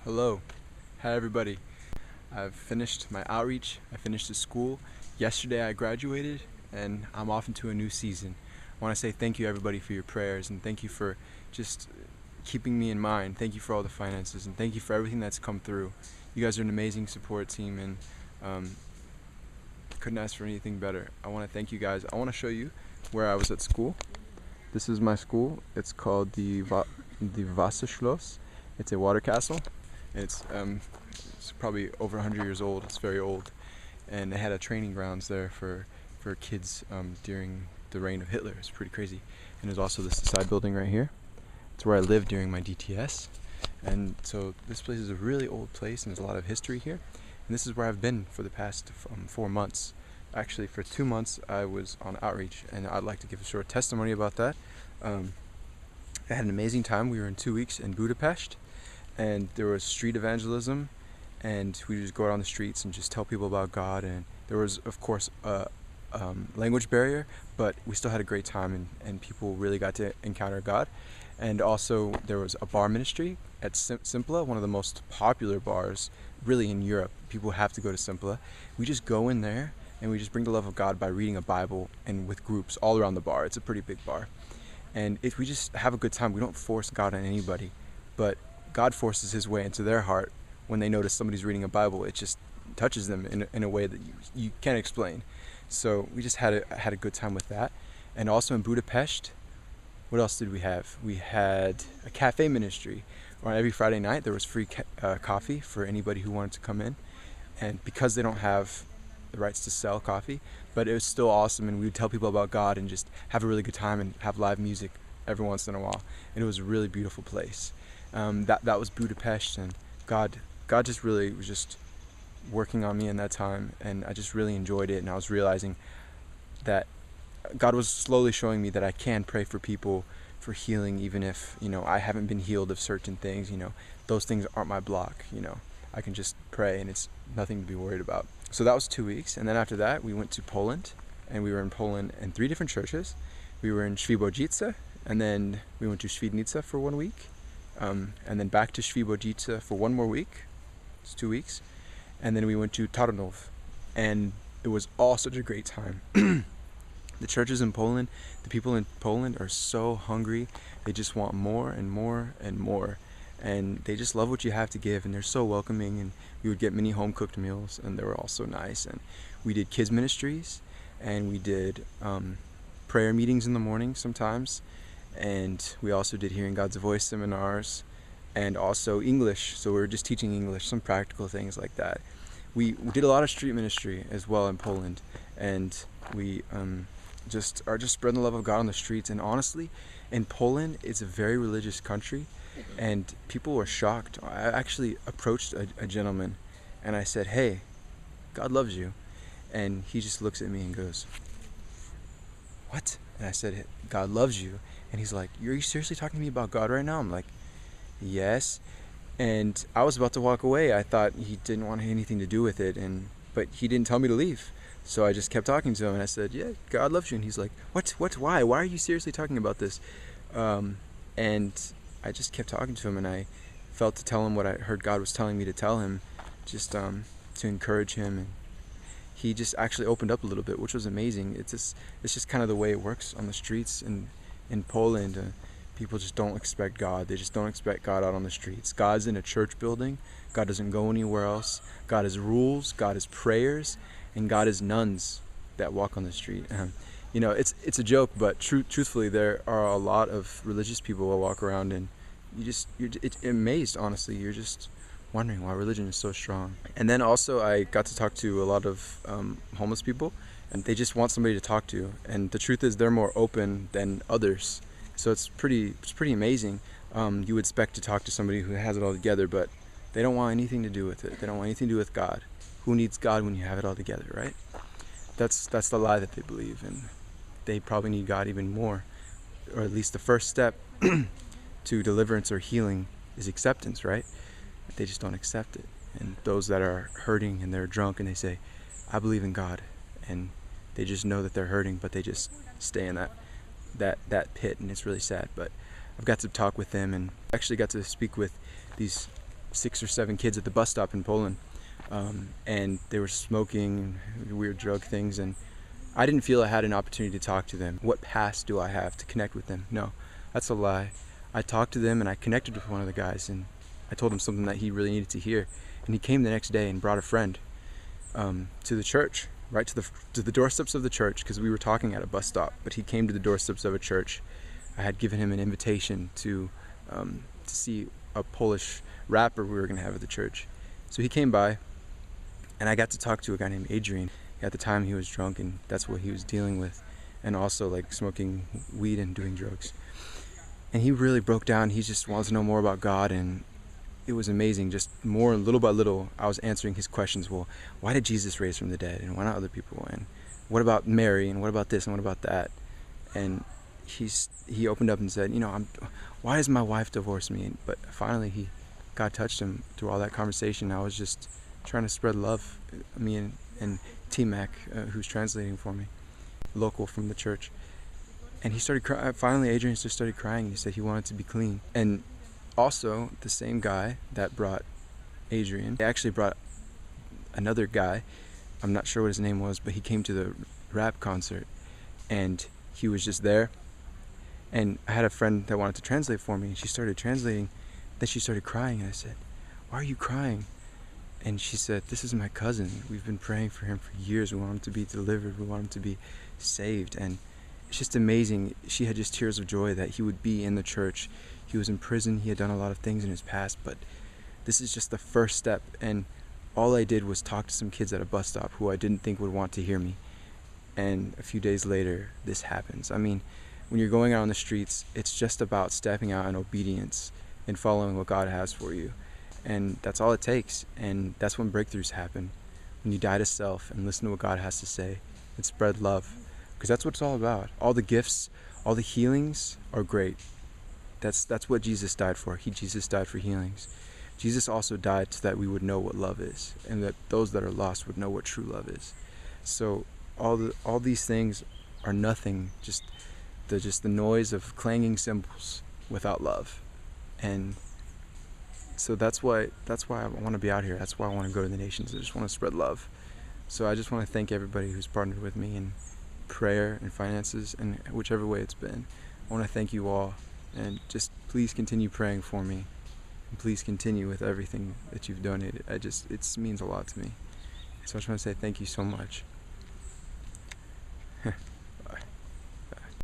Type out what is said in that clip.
Hello. Hi everybody. I've finished my outreach. I finished the school. Yesterday I graduated and I'm off into a new season. I want to say thank you everybody for your prayers and thank you for just keeping me in mind. Thank you for all the finances and thank you for everything that's come through. You guys are an amazing support team and couldn't ask for anything better. I want to thank you guys. I want to show you where I was at school. This is my school. It's called the Wasserschloss. It's a water castle. It's probably over 100 years old. It's very old, and they had a training grounds there for kids during the reign of Hitler. It's pretty crazy. And there's also this side building right here. It's where I lived during my DTS, and so this place is a really old place, and there's a lot of history here. And this is where I've been for the past 4 months. Actually, for 2 months I was on outreach, and I'd like to give a short testimony about that. I had an amazing time. We were in 2 weeks in Budapest. And there was street evangelism, and we just go out on the streets and just tell people about God. And there was, of course, a language barrier, but we still had a great time, and people really got to encounter God. And also, there was a bar ministry at Simpla, one of the most popular bars, really in Europe. People have to go to Simpla. We just go in there, and we just bring the love of God by reading a Bible and with groups all around the bar. It's a pretty big bar. And if we just have a good time, we don't force God on anybody, but God forces his way into their heart when they notice somebody's reading a Bible. It just touches them in a way that you can't explain. So we just had a good time with that. And also in Budapest, what else did we have? We had a cafe ministry. On every Friday night there was free coffee for anybody who wanted to come in. And because they don't have the rights to sell coffee, but it was still awesome, and we would tell people about God and just have a really good time and have live music every once in a while. And it was a really beautiful place. That was Budapest, and God just really was just working on me in that time, and I just really enjoyed it. And I was realizing that God was slowly showing me that I can pray for people for healing, even if I haven't been healed of certain things. Those things aren't my block. I can just pray, and it's nothing to be worried about. So that was 2 weeks, and then after that we went to Poland, and we were in Poland in 3 different churches. We were in Świebodzice, and then we went to Świdnica for 1 week. And then back to Świebodzice for 1 more week. It's 2 weeks. And then we went to Tarnów. And it was all such a great time. The churches in Poland, the people in Poland are so hungry. They just want more and more and more. And they just love what you have to give. And they're so welcoming. And we would get many home-cooked meals. And they were all so nice. And we did kids ministries. And we did prayer meetings in the morning sometimes. And we also did Hearing God's Voice seminars, and also English. So we were just teaching English, some practical things like that. We did a lot of street ministry as well in Poland, and we just spreading the love of God on the streets. And honestly, in Poland, it's a very religious country, and people were shocked. I actually approached a gentleman, and I said, "Hey, God loves you," and he just looks at me and goes, "What?" And I said, "God loves you." And he's like, "Are you seriously talking to me about God right now?" I'm like, "Yes." And I was about to walk away. I thought he didn't want anything to do with it, but he didn't tell me to leave. So I just kept talking to him, and I said, "Yeah, God loves you." And he's like, "What? Why? Why are you seriously talking about this?" And I just kept talking to him, and I felt to tell him what I heard God was telling me to tell him, just to encourage him. And he just actually opened up a little bit, which was amazing. It's just kind of the way it works on the streets in Poland. People just don't expect God. They just don't expect God out on the streets. God's in a church building. God doesn't go anywhere else. God has rules. God has prayers, and God has nuns that walk on the street. It's a joke, but truthfully, there are a lot of religious people who walk around, and you're amazed. Honestly, you're just wondering why religion is so strong. And then also, I got to talk to a lot of homeless people, and they just want somebody to talk to. And the truth is, they're more open than others. So it's pretty amazing. You would expect to talk to somebody who has it all together, but they don't want anything to do with it. They don't want anything to do with God. Who needs God when you have it all together, right? That's the lie that they believe, and they probably need God even more. Or at least the first step to deliverance or healing is acceptance, right? They just don't accept it. And those that are hurting and they're drunk and they say, "I believe in God," and they just know that they're hurting, but they just stay in that pit, and it's really sad. But I've got to talk with them, and actually got to speak with these 6 or 7 kids at the bus stop in Poland, and they were smoking weird drug things, and I didn't feel I had an opportunity to talk to them. What past do I have to connect with them? No, that's a lie. I talked to them and I connected with one of the guys, and I told him something that he really needed to hear, and he came the next day and brought a friend to the church, right to the doorsteps of the church, because we were talking at a bus stop, but he came to the doorsteps of a church. I had given him an invitation to see a Polish rapper we were going to have at the church. So he came by, and I got to talk to a guy named Adrian. At the time he was drunk, and that's what he was dealing with, and also like smoking weed and doing drugs. And he really broke down. He just wanted to know more about God, and it was amazing. Just more, little by little, I was answering his questions. Well, why did Jesus raise from the dead, and why not other people? And what about Mary, and what about this, and what about that? And he opened up and said, why does my wife divorce me? But finally, God touched him through all that conversation. I was just trying to spread love. Me and T-Mac, who's translating for me, local from the church. And he started crying. Finally, Adrian just started crying. He said he wanted to be clean. And also, the same guy that brought Adrian, he actually brought another guy. I'm not sure what his name was, but he came to the rap concert, and he was just there. And I had a friend that wanted to translate for me, and she started translating. Then she started crying, and I said, "Why are you crying?" And she said, "This is my cousin. We've been praying for him for years. We want him to be delivered. We want him to be saved." And it's just amazing. She had just tears of joy that he would be in the church. He was in prison. He had done a lot of things in his past, but this is just the first step. And all I did was talk to some kids at a bus stop who I didn't think would want to hear me. And a few days later, this happens. I mean, when you're going out on the streets, it's just about stepping out in obedience and following what God has for you. And that's all it takes. And that's when breakthroughs happen. When you die to self and listen to what God has to say and spread love. Because that's what it's all about. All the gifts, all the healings are great. That's what Jesus died for. Jesus died for healings. Jesus also died so that we would know what love is, and that those that are lost would know what true love is. So all these things are nothing, just the noise of clanging cymbals without love. And so that's why I want to be out here. That's why I want to go to the nations. I just want to spread love. So I just want to thank everybody who's partnered with me in prayer and finances, and whichever way it's been. I want to thank you all, and just please continue praying for me, and please continue with everything that you've donated. It means a lot to me. So I just want to say thank you so much.